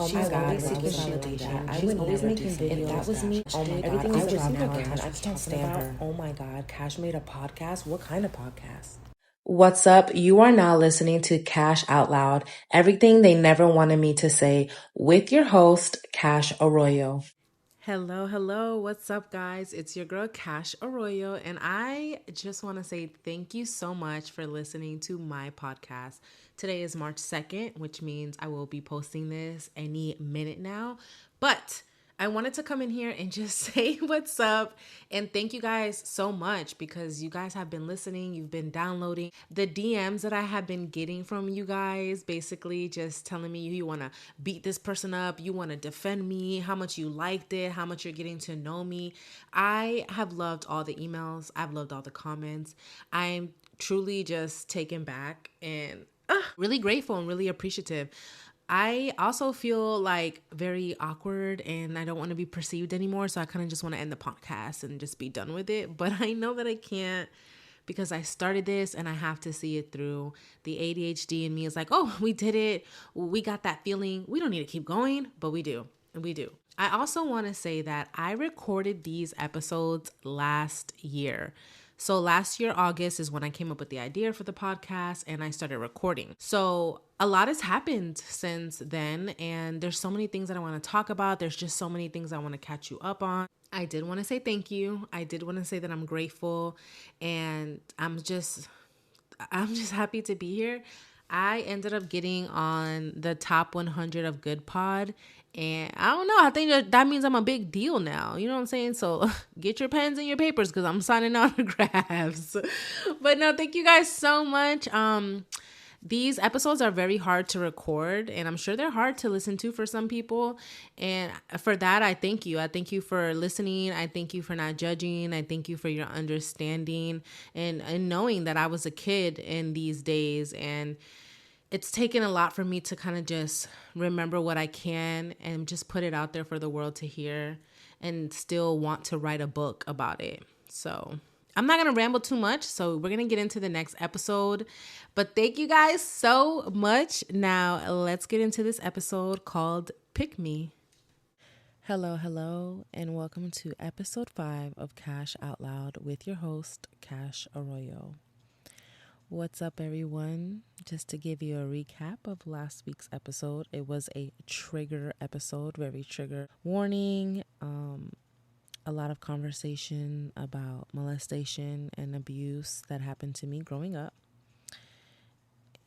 Oh my God, always seeking validation. She's always making videos. If that was me, oh my God, everything is about Cash. I can't stand her. Oh my God, Cash made a podcast. What kind of podcast? What's up? You are now listening to Cash Out Loud, everything they never wanted me to say, with your host, Cash Arroyo. Hello. What's up, guys? It's your girl, Cash Arroyo, and I just want to say thank you so much for listening to my podcast. Today is March 2nd, which means I will be posting this any minute now, but I wanted to come in here and just say what's up and thank you guys so much because you guys have been listening, you've been downloading. The DMs that I have been getting from you guys, basically just telling me you want to beat this person up, you want to defend me, how much you liked it, how much you're getting to know me. I have loved all the emails, I've loved all the comments. I'm truly just taken back and really grateful and really appreciative. I also feel like very awkward and I don't want to be perceived anymore. So I kind of just want to end the podcast and just be done with it. But I know that I can't because I started this and I have to see it through. The ADHD in me is like, oh, we did it. We got that feeling. We don't need to keep going, but we do. We do. I also want to say that I recorded these episodes last year. So last year, August, is when I came up with the idea for the podcast and I started recording. So a lot has happened since then. And there's so many things that I want to talk about. There's just so many things I want to catch you up on. I did want to say thank you. I did want to say that I'm grateful. And I'm just happy to be here. I ended up getting on the top 100 of Good Pod. And I don't know. I think that means I'm a big deal now. You know what I'm saying? So get your pens and your papers because I'm signing autographs. But no, thank you guys so much. These episodes are very hard to record, and I'm sure they're hard to listen to for some people. And for that, I thank you. I thank you for listening. I thank you for not judging. I thank you for your understanding and knowing that I was a kid in these days. And it's taken a lot for me to kind of just remember what I can and just put it out there for the world to hear and still want to write a book about it. So I'm not going to ramble too much. So we're going to get into the next episode. But thank you guys so much. Now let's get into this episode called Pick Me. Hello, and welcome to episode 5 of Cash Out Loud with your host, Cash Arroyo. What's up, everyone? Just to give you a recap of last week's episode, it was a trigger episode, very trigger warning. A lot of conversation about molestation and abuse that happened to me growing up.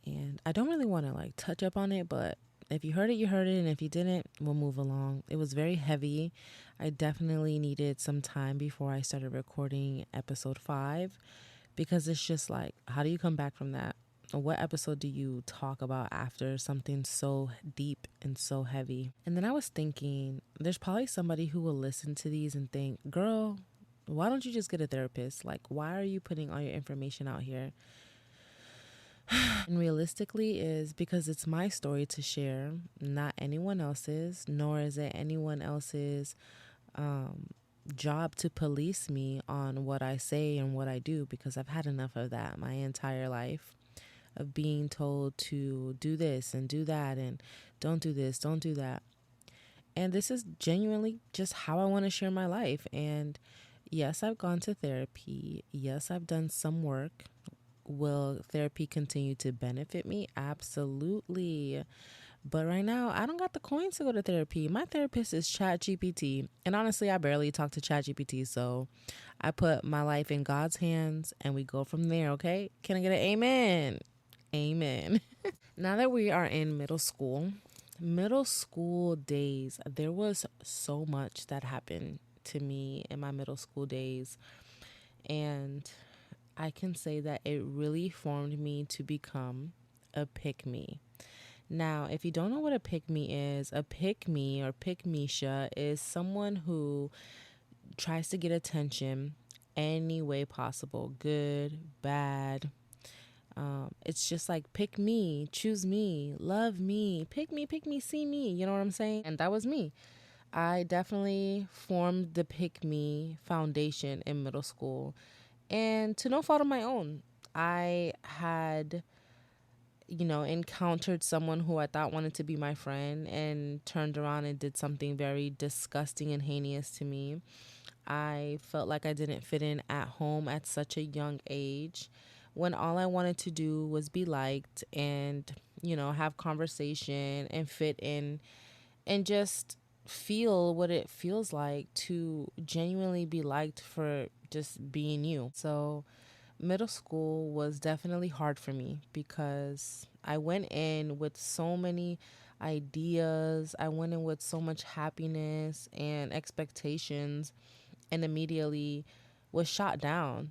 And I don't really want to touch up on it, but if you heard it, you heard it. And if you didn't, we'll move along. It was very heavy. I definitely needed some time before I started recording episode 5. Because it's just how do you come back from that? What episode do you talk about after something so deep and so heavy? And then I was thinking, there's probably somebody who will listen to these and think, girl, why don't you just get a therapist? Why are you putting all your information out here? And realistically is because it's my story to share, not anyone else's, nor is it anyone else's job to police me on what I say and what I do, because I've had enough of that my entire life, of being told to do this and do that and don't do this, don't do that. And this is genuinely just how I want to share my life. And yes, I've gone to therapy. Yes, I've done some work. Will therapy continue to benefit me? Absolutely. But right now, I don't got the coins to go to therapy. My therapist is ChatGPT. And honestly, I barely talk to ChatGPT. So I put my life in God's hands and we go from there, okay? Can I get an amen? Amen. Now that we are in middle school days, there was so much that happened to me in my middle school days. And I can say that it really formed me to become a pick-me. Now, if you don't know what a pick-me is, a pick-me or pick-misha is someone who tries to get attention any way possible, good, bad. It's just pick me, choose me, love me, pick me, see me. You know what I'm saying? And that was me. I definitely formed the pick-me foundation in middle school. And to no fault of my own, I had encountered someone who I thought wanted to be my friend and turned around and did something very disgusting and heinous to me. I felt like I didn't fit in at home at such a young age when all I wanted to do was be liked and, have conversation and fit in and just feel what it feels like to genuinely be liked for just being you. So, middle school was definitely hard for me because I went in with so many ideas, I went in with so much happiness and expectations, and immediately was shot down.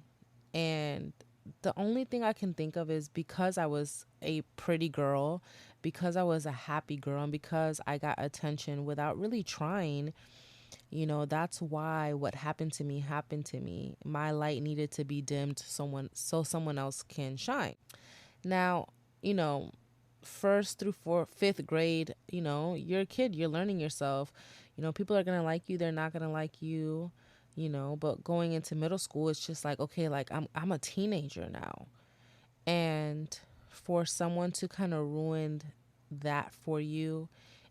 And the only thing I can think of is because I was a pretty girl, because I was a happy girl, and because I got attention without really trying, that's why what happened to me happened to me. My light needed to be dimmed so someone else can shine. Now, you know, first through fifth grade, you're a kid, you're learning yourself. People are gonna like you, they're not gonna like you, but going into middle school, it's just like, okay, like I'm a teenager now. And for someone to kind of ruin that for you,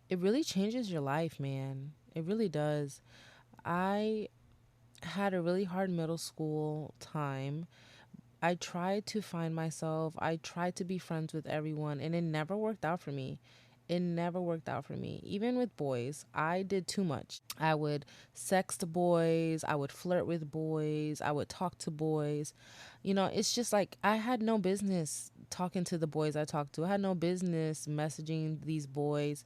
it really changes your life, man. It really does. I had a really hard middle school time. I tried to find myself. I tried to be friends with everyone, and it never worked out for me. It never worked out for me. Even with boys, I did too much. I would sext boys, I would flirt with boys, I would talk to boys. It's just like I had no business talking to the boys I talked to. I had no business messaging these boys.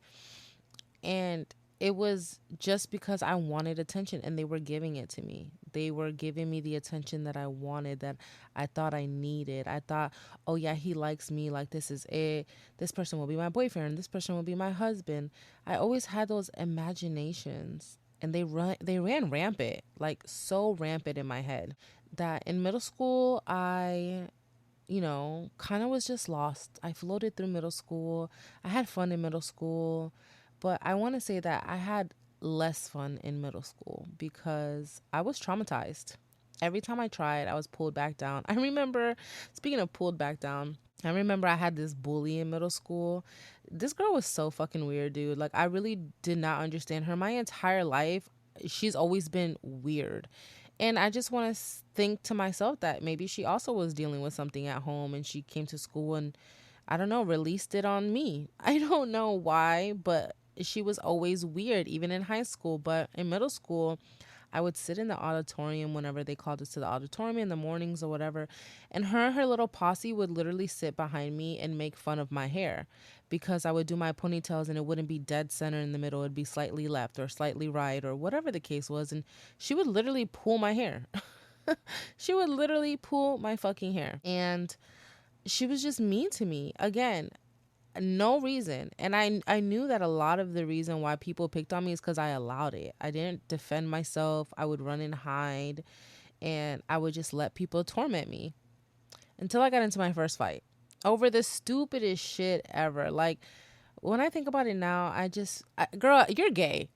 And it was just because I wanted attention and they were giving it to me. They were giving me the attention that I wanted, that I thought I needed. I thought, oh yeah, he likes me, like this is it. This person will be my boyfriend. This person will be my husband. I always had those imaginations and they ran rampant, like so rampant in my head that in middle school I kind of was just lost. I floated through middle school. I had fun in middle school. But I want to say that I had less fun in middle school because I was traumatized. Every time I tried, I was pulled back down. I remember, speaking of pulled back down, I remember I had this bully in middle school. This girl was so fucking weird, dude. Like, I really did not understand her. My entire life, she's always been weird. And I just want to think to myself that maybe she also was dealing with something at home and she came to school and, I don't know, released it on me. I don't know why, but she was always weird, even in high school. But in middle school, I would sit in the auditorium whenever they called us to the auditorium in the mornings or whatever. And her little posse would literally sit behind me and make fun of my hair because I would do my ponytails and it wouldn't be dead center in the middle. It'd be slightly left or slightly right or whatever the case was. And she would literally pull my hair. She would literally pull my fucking hair. And she was just mean to me. Again, no reason. And I knew that a lot of the reason why people picked on me is because I allowed it. I didn't defend myself. I would run and hide and I would just let people torment me until I got into my first fight over the stupidest shit ever. Like, when I think about it now, girl, you're gay.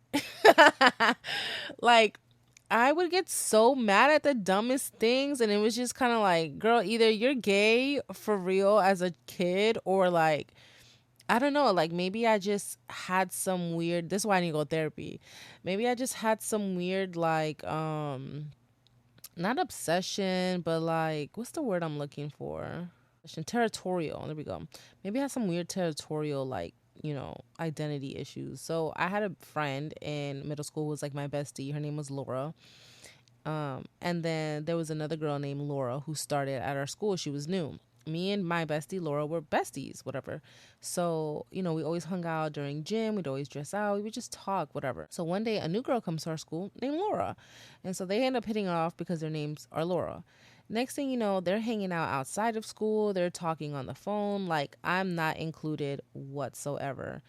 Like, I would get so mad at the dumbest things, and it was just kind of like, girl, either you're gay for real as a kid, or like, I don't know, like maybe I just had some weird, this is why I need to go therapy. Maybe I just had some weird, like, not obsession, but like, what's the word I'm looking for? Territorial. There we go. Maybe I had some weird territorial, like, identity issues. So I had a friend in middle school who was like my bestie. Her name was Laura. And then there was another girl named Laura who started at our school. She was new. Me and my bestie Laura were besties, whatever. So, we always hung out during gym. We'd always dress out. We would just talk, whatever. So one day a new girl comes to our school named Laura. And so they end up hitting it off because their names are Laura. Next thing you know, they're hanging out outside of school. They're talking on the phone. Like, I'm not included whatsoever.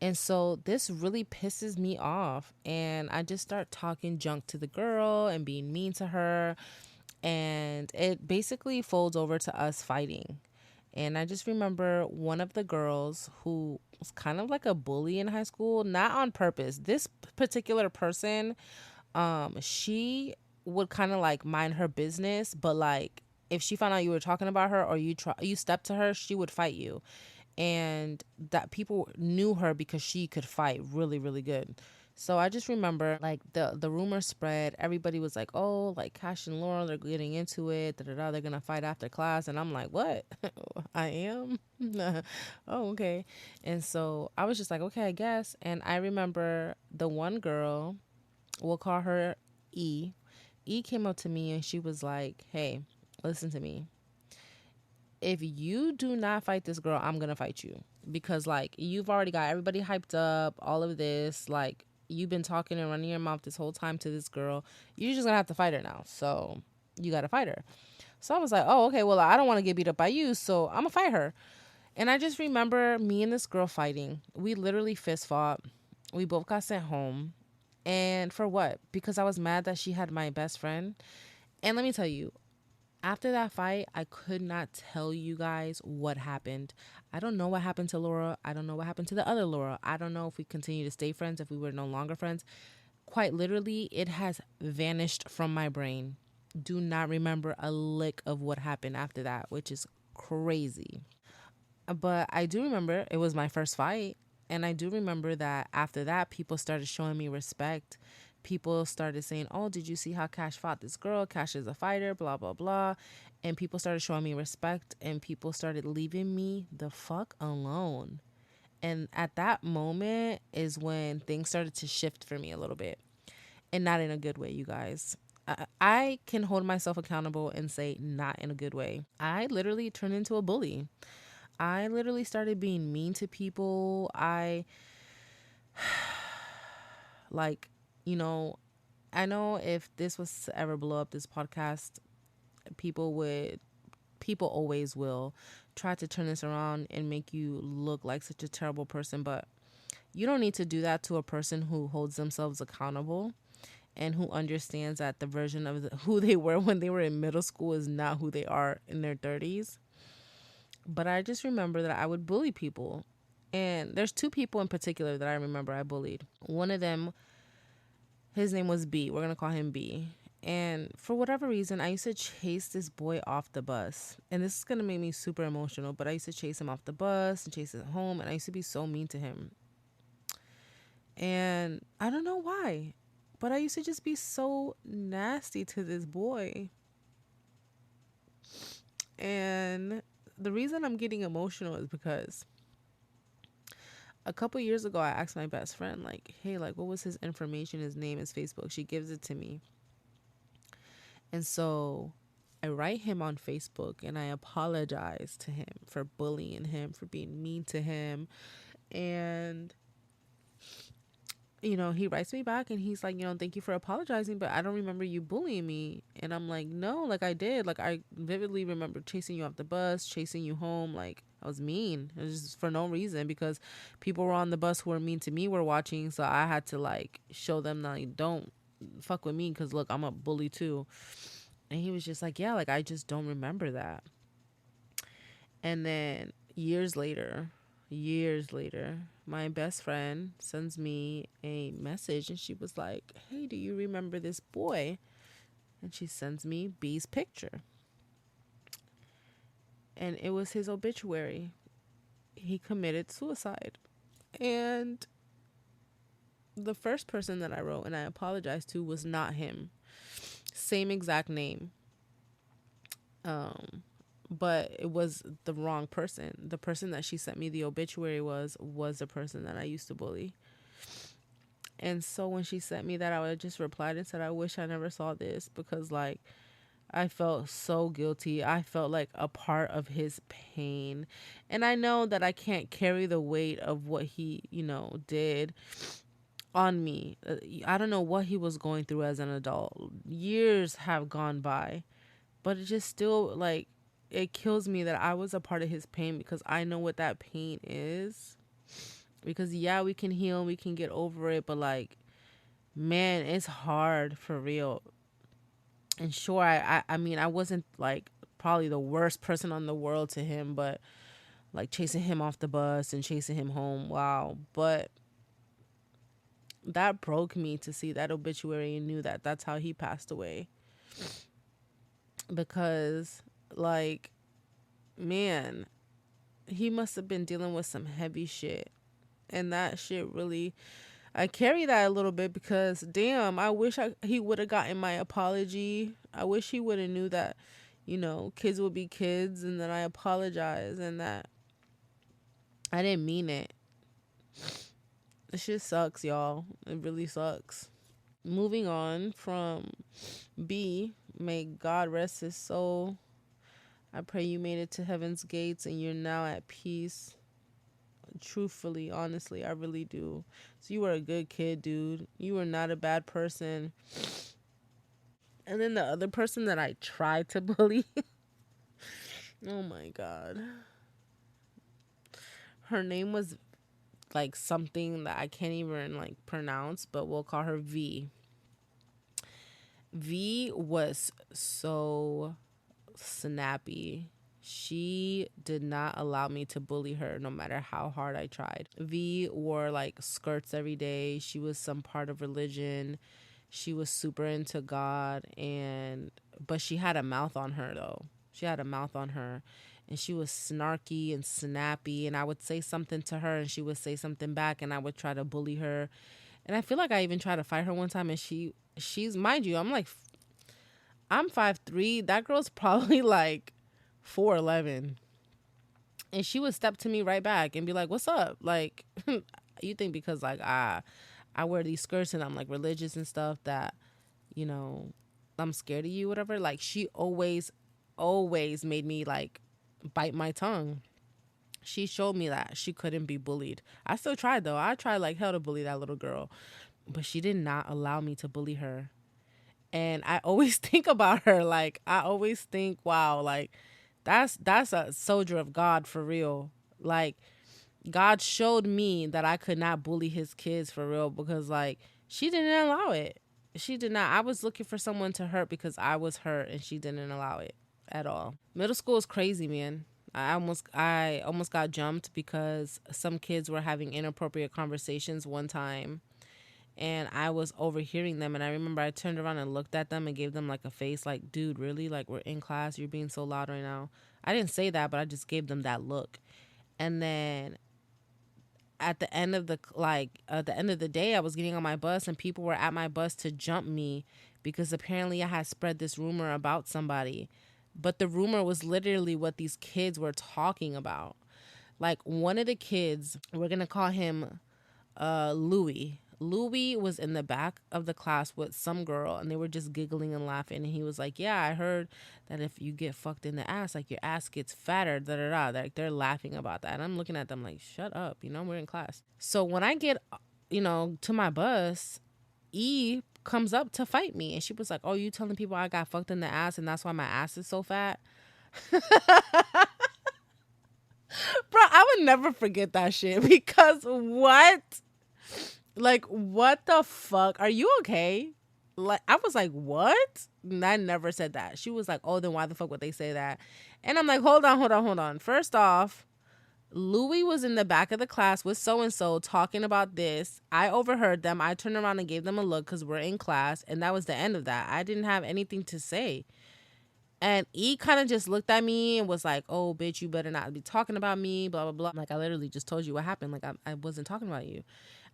And so this really pisses me off. And I just start talking junk to the girl and being mean to her. And it basically folds over to us fighting. And I just remember one of the girls who was kind of like a bully in high school, not on purpose. This particular person, she would kind of like mind her business, but like if she found out you were talking about her or you stepped to her, she would fight you. and that people knew her because she could fight really, really good. So I just remember like the rumor spread. Everybody was like, "Oh, like Cash and Laurel, they're getting into it. Da, da, da, they're gonna fight after class." And I'm like, "What? I am? Oh, okay." And so I was just like, "Okay, I guess." And I remember the one girl, we'll call her E. E came up to me and she was like, "Hey, listen to me. If you do not fight this girl, I'm gonna fight you, because like you've already got everybody hyped up, all of this, like you've been talking and running your mouth this whole time to this girl. You're just gonna have to fight her now. So you gotta fight her." So I was like, "Oh, okay, well, I don't want to get beat up by you, so I'm gonna fight her." And I just remember me and this girl fighting. We literally fist fought. We both got sent home. And for what? Because I was mad that she had my best friend. And let me tell you, after that fight, I could not tell you guys what happened. I don't know what happened to Laura. I don't know what happened to the other Laura. I don't know if we continue to stay friends, if we were no longer friends. Quite literally, it has vanished from my brain. Do not remember a lick of what happened after that, which is crazy. But I do remember it was my first fight. And I do remember that after that, people started showing me respect. People started saying, "Oh, did you see how Cash fought this girl? Cash is a fighter, blah, blah, blah." And people started showing me respect, and people started leaving me the fuck alone. And at that moment is when things started to shift for me a little bit, and not in a good way, you guys. I can hold myself accountable and say not in a good way. I literally turned into a bully. I literally started being mean to people. I like, you know, I know if this was to ever blow up, this podcast, people would, people always will try to turn this around and make you look like such a terrible person. But you don't need to do that to a person who holds themselves accountable and who understands that the version of who they were when they were in middle school is not who they are in their 30s. But I just remember that I would bully people. And there's two people in particular that I remember I bullied. One of them, his name was B. We're going to call him B. And for whatever reason, I used to chase this boy off the bus. And this is going to make me super emotional, but I used to chase him off the bus and chase him home. And I used to be so mean to him. And I don't know why, but I used to just be so nasty to this boy. And the reason I'm getting emotional is because a couple years ago, I asked my best friend, like, "Hey, like, what was his information, his name, his Facebook?" She gives it to me. And so I write him on Facebook and I apologize to him for bullying him, for being mean to him. And, he writes me back and he's like, "Thank you for apologizing, but I don't remember you bullying me." And I'm like, "No, like I did. Like I vividly remember chasing you off the bus, chasing you home. Like I was mean. It was just for no reason because people were on the bus who were mean to me were watching. So I had to like show them that like, don't fuck with me because look, I'm a bully too." And he was just like, "Yeah, like I just don't remember that." And then years later, my best friend sends me a message and she was like, "Hey, do you remember this boy?" And she sends me B's picture. And it was his obituary. He committed suicide. And the first person that I wrote and I apologized to was not him. Same exact name. Um, but it was the wrong person. The person that she sent me the obituary was the person that I used to bully. And so when she sent me that, I would just replied and said, "I wish I never saw this," because like I felt so guilty. I felt like a part of his pain. And I know that I can't carry the weight of what he, did on me. I don't know what he was going through as an adult. Years have gone by, but it just still like it kills me that I was a part of his pain because I know what that pain is. Because yeah, we can heal, we can get over it, but like man, it's hard for real. And sure, I mean, I wasn't like probably the worst person on the world to him, but like chasing him off the bus and chasing him home, wow. But that broke me to see that obituary and knew that that's how he passed away. Because like, man, he must have been dealing with some heavy shit. And that shit really, I carry that a little bit because damn, I wish he would have gotten my apology. I wish he would have knew that, kids will be kids, and that I apologize and that I didn't mean it. This shit sucks, y'all. It really sucks. Moving on from B, may God rest his soul. I pray you made it to heaven's gates and you're now at peace. Truthfully, honestly, I really do. So you were a good kid, dude. You were not a bad person. And then the other person that I tried to bully, oh my God. Her name was like something that I can't even like pronounce, but we'll call her V. V was so snappy. She did not allow me to bully her no matter how hard I tried. V wore like skirts every day. She was some part of religion. She was super into God, but she had a mouth on her though. She had a mouth on her, and she was snarky and snappy, and I would say something to her and she would say something back, and I would try to bully her. And I feel like I even tried to fight her one time, and she's, mind you, I'm 5'3". That girl's probably like 4'11". And she would step to me right back and be like, "What's up?" Like, you think because like I wear these skirts and I'm like religious and stuff that, you know, I'm scared of you, whatever. Like, she always made me like bite my tongue. She showed me that she couldn't be bullied. I still tried though. I tried like hell to bully that little girl, but she did not allow me to bully her. And I always think about her. Like, I always think, wow, like that's a soldier of God for real. Like, God showed me that I could not bully his kids for real, because like she didn't allow it. She did not. I was looking for someone to hurt because I was hurt, and she didn't allow it at all. Middle school is crazy, man. I almost got jumped because some kids were having inappropriate conversations one time, and I was overhearing them. And I remember I turned around and looked at them and gave them like a face like, "Dude, really? Like, we're in class, you're being so loud right now." I didn't say that, but I just gave them that look. And then at the end of the day, I was getting on my bus and people were at my bus to jump me because apparently I had spread this rumor about somebody. But the rumor was literally what these kids were talking about. Like, one of the kids, we're gonna call him Louis. Louis was in the back of the class with some girl, and they were just giggling and laughing. And he was like, "Yeah, I heard that if you get fucked in the ass, like your ass gets fatter, da da da." Like, they're laughing about that. And I'm looking at them like, "Shut up, we're in class." So when I get, to my bus, E comes up to fight me, and she was like, "Oh, you telling people I got fucked in the ass, and that's why my ass is so fat?" Bro, I would never forget that shit because what? Like, what the fuck? Are you okay? Like, I was like, what? And I never said that. She was like, "Oh, then why the fuck would they say that?" And I'm like, hold on, hold on, hold on. First off, Louis was in the back of the class with so-and-so talking about this. I overheard them. I turned around and gave them a look because we're in class. And that was the end of that. I didn't have anything to say. And E kind of just looked at me and was like, "Oh, bitch, you better not be talking about me, blah, blah, blah." Like, I literally just told you what happened. Like, I wasn't talking about you.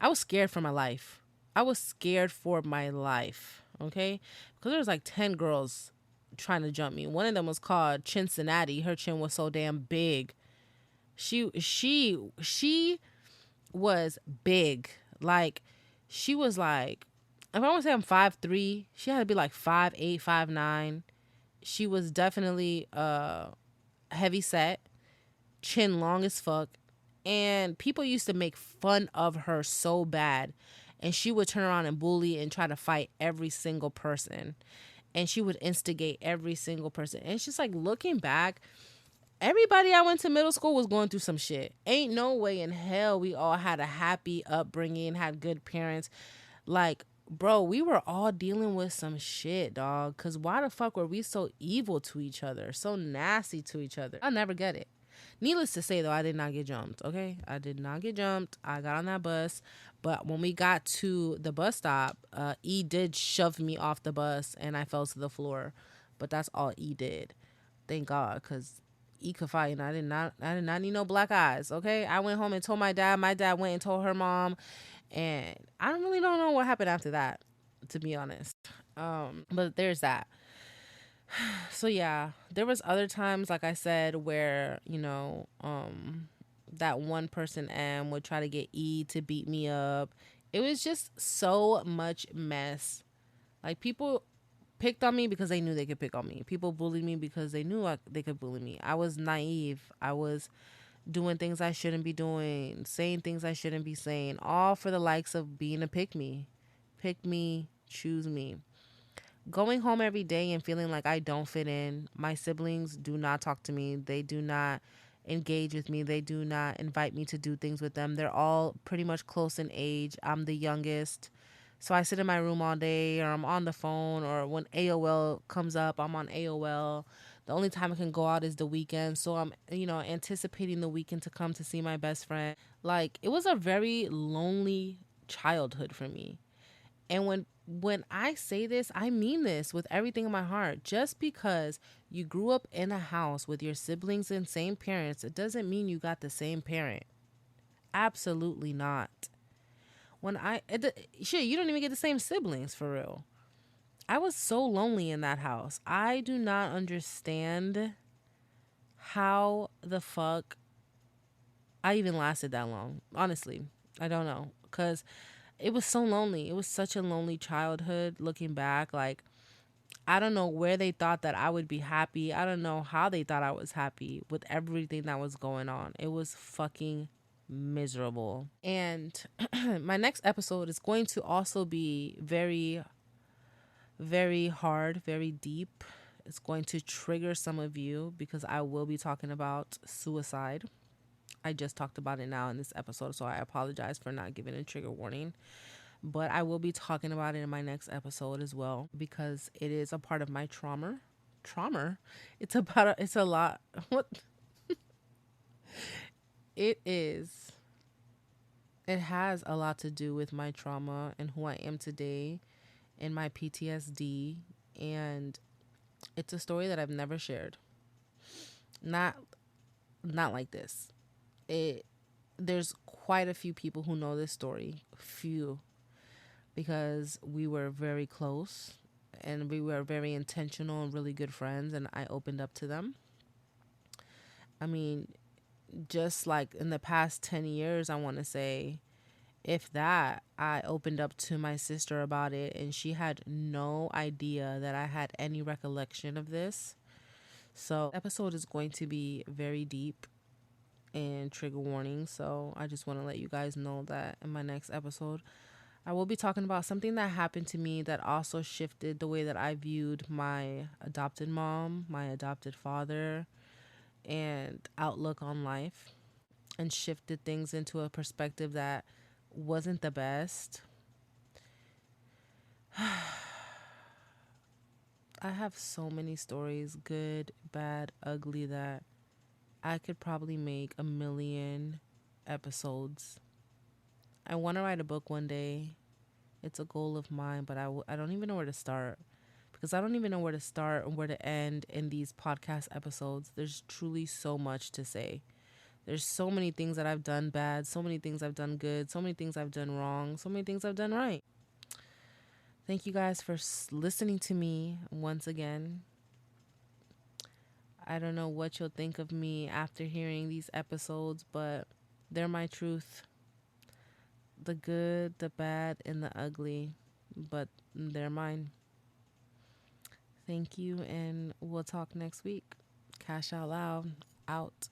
I was scared for my life. I was scared for my life, okay? Because there was like 10 girls trying to jump me. One of them was called Cincinnati. Her chin was so damn big. She was big. Like, she was like, if I want to say I'm 5'3", she had to be like 5'8", 5'9". She was definitely heavy set, chin long as fuck, and people used to make fun of her so bad. And she would turn around and bully and try to fight every single person, and she would instigate every single person. And it's just like, looking back, everybody I went to middle school was going through some shit. Ain't no way in hell we all had a happy upbringing, had good parents. Like, bro, we were all dealing with some shit, dog. Because why the fuck were we so evil to each other, so nasty to each other? I'll never get it. Needless to say, though, I did not get jumped, okay? I did not get jumped. I got on that bus. But when we got to the bus stop, E did shove me off the bus and I fell to the floor. But that's all E did. Thank God, because eat kafai, and I did not need no black eyes. Okay, I went home and told my dad. My dad went and told her mom, and I don't know what happened after that, to be honest. But there's that. So yeah, there was other times, like I said, where that one person M would try to get E to beat me up. It was just so much mess. Like, people picked on me because they knew they could pick on me. People bullied me because they knew they could bully me. I was naive. I was doing things I shouldn't be doing, saying things I shouldn't be saying, all for the likes of being a pick me. Pick me, choose me. Going home every day and feeling like I don't fit in. My siblings do not talk to me. They do not engage with me. They do not invite me to do things with them. They're all pretty much close in age. I'm the youngest. So I sit in my room all day, or I'm on the phone, or when AOL comes up, I'm on AOL. The only time I can go out is the weekend. So I'm, anticipating the weekend to come to see my best friend. Like, it was a very lonely childhood for me. And when I say this, I mean this with everything in my heart. Just because you grew up in a house with your siblings and same parents, it doesn't mean you got the same parent. Absolutely not. Shit, you don't even get the same siblings for real. I was so lonely in that house. I do not understand how the fuck I even lasted that long. Honestly, I don't know. Because it was so lonely. It was such a lonely childhood looking back. Like, I don't know where they thought that I would be happy. I don't know how they thought I was happy with everything that was going on. It was fucking miserable. And my next episode is going to also be very, very hard, very deep. It's going to trigger some of you because I will be talking about suicide. I just talked about it now in this episode, so I apologize for not giving a trigger warning. But I will be talking about it in my next episode as well because it is a part of my trauma. Trauma? It's a lot. What? It is. It has a lot to do with my trauma and who I am today and my PTSD. And it's a story that I've never shared. Not not like this. There's quite a few people who know this story. Few, because we were very close and we were very intentional and really good friends, and I opened up to them. I mean, just like in the past 10 years, I want to say, if that, I opened up to my sister about it, and she had no idea that I had any recollection of this. So, episode is going to be very deep and trigger warning. So, I just want to let you guys know that in my next episode, I will be talking about something that happened to me that also shifted the way that I viewed my adopted mom, my adopted father, and outlook on life, and shifted things into a perspective that wasn't the best. I have so many stories, good, bad, ugly, that I could probably make a million episodes. I want to write a book one day. It's a goal of mine, but I don't even know where to start because I don't even know where to start and where to end in these podcast episodes. There's truly so much to say. There's so many things that I've done bad, so many things I've done good, so many things I've done wrong, so many things I've done right. Thank you guys for listening to me once again. I don't know what you'll think of me after hearing these episodes, but they're my truth. The good, the bad, and the ugly, but they're mine. Thank you, and we'll talk next week. Cash out loud. Out.